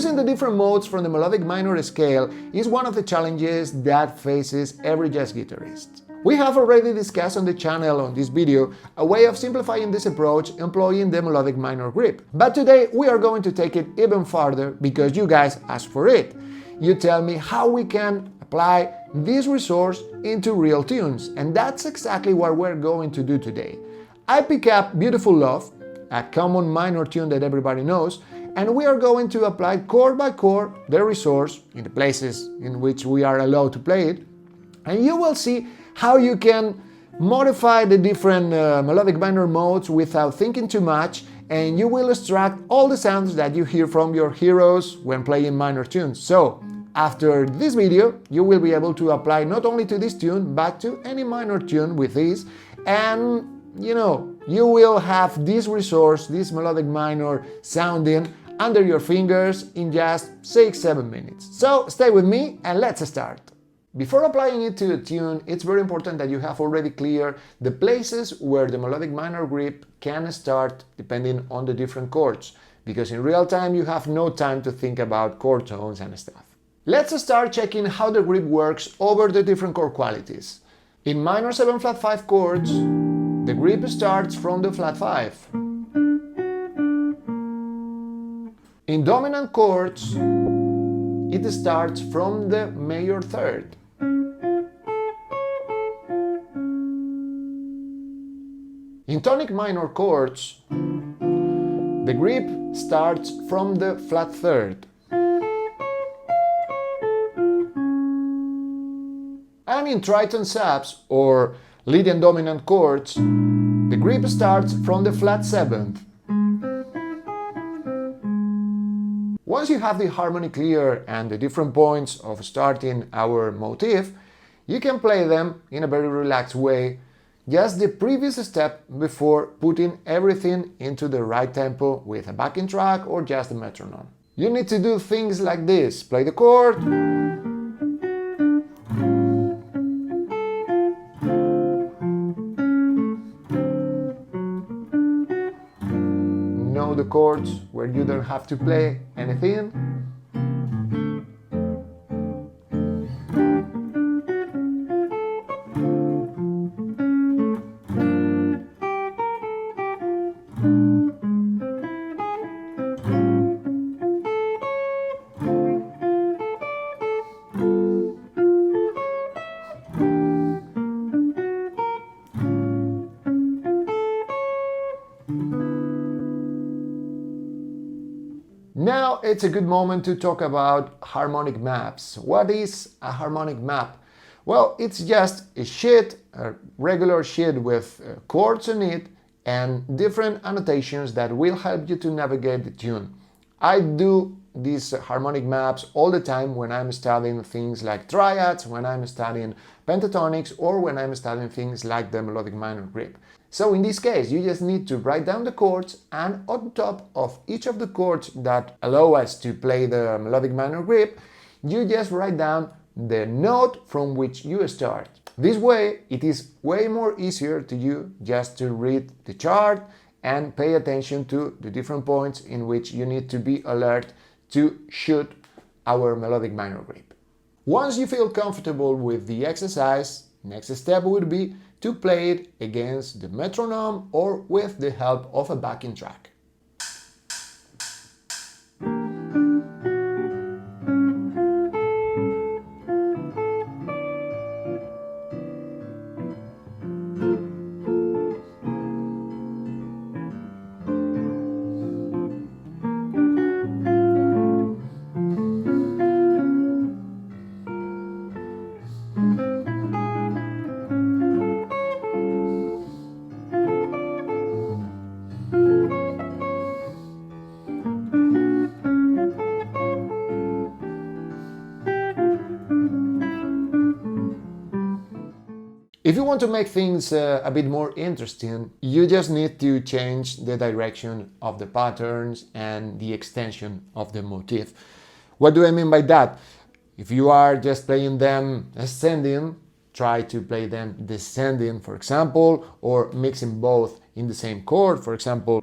Using the different modes from the melodic minor scale is one of the challenges that faces every jazz guitarist. We have already discussed on the channel on this video a way of simplifying this approach employing the melodic minor grip. But today we are going to take it even farther because you guys asked for it. You tell me how we can apply this resource into real tunes, and that's exactly what we're going to do today. I pick up Beautiful Love, a common minor tune that everybody knows, and we are going to apply chord by chord the resource in the places in which we are allowed to play it, and you will see how you can modify the different melodic minor modes without thinking too much, and you will extract all the sounds that you hear from your heroes when playing minor tunes. So, after this video, you will be able to apply not only to this tune, but to any minor tune with this, and you will have this resource, this melodic minor sounding under your fingers in just 6-7 minutes. So stay with me and let's start. Before applying it to a tune, it's very important that you have already cleared the places where the melodic minor grip can start depending on the different chords, because in real time you have no time to think about chord tones and stuff. Let's start checking how the grip works over the different chord qualities. In minor 7 flat 5 chords, the grip starts from the flat 5. In dominant chords, it starts from the major third. In tonic minor chords, the grip starts from the flat third. And in tritone subs, or lead and dominant chords, the grip starts from the flat seventh. Once you have the harmony clear and the different points of starting our motif, you can play them in a very relaxed way, just the previous step before putting everything into the right tempo with a backing track or just a metronome. You need to do things like this: play the chord, know the chords where you don't have to play anything. Now it's a good moment to talk about harmonic maps. What is a harmonic map? Well, it's just a sheet, a regular sheet with chords on it and different annotations that will help you to navigate the tune. I do these harmonic maps all the time when I'm studying things like triads, when I'm studying pentatonics, or when I'm studying things like the melodic minor grip. So in this case, you just need to write down the chords, and on top of each of the chords that allow us to play the melodic minor grip, you just write down the note from which you start. This way, it is way more easier to you just to read the chart and pay attention to the different points in which you need to be alert to shoot our melodic minor grip. Once you feel comfortable with the exercise, next step would be to play it against the metronome or with the help of a backing track. If you want to make things a bit more interesting, you just need to change the direction of the patterns and the extension of the motif. What do I mean by that? If you are just playing them ascending, try to play them descending, for example, or mixing both in the same chord, for example.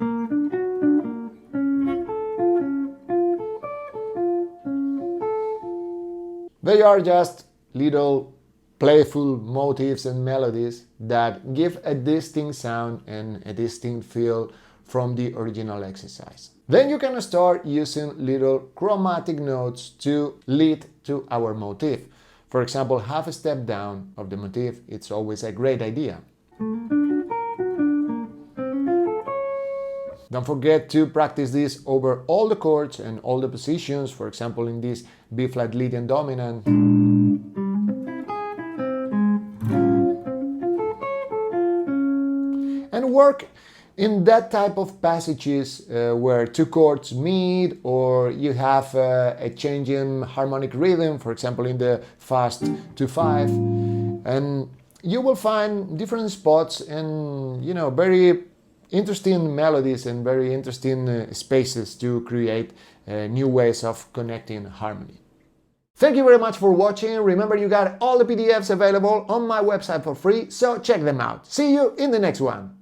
They are just little playful motifs and melodies that give a distinct sound and a distinct feel from the original exercise. Then you can start using little chromatic notes to lead to our motif. For example, half a step down of the motif, it's always a great idea. Don't forget to practice this over all the chords and all the positions, for example in this B-flat leading dominant. And work in that type of passages where two chords meet, or you have a changing harmonic rhythm, for example in the fast 2/5, and you will find different spots and very interesting melodies and very interesting spaces to create new ways of connecting harmony. Thank you very much for watching. Remember, you got all the PDFs available on my website for free, so check them out. See you in the next one.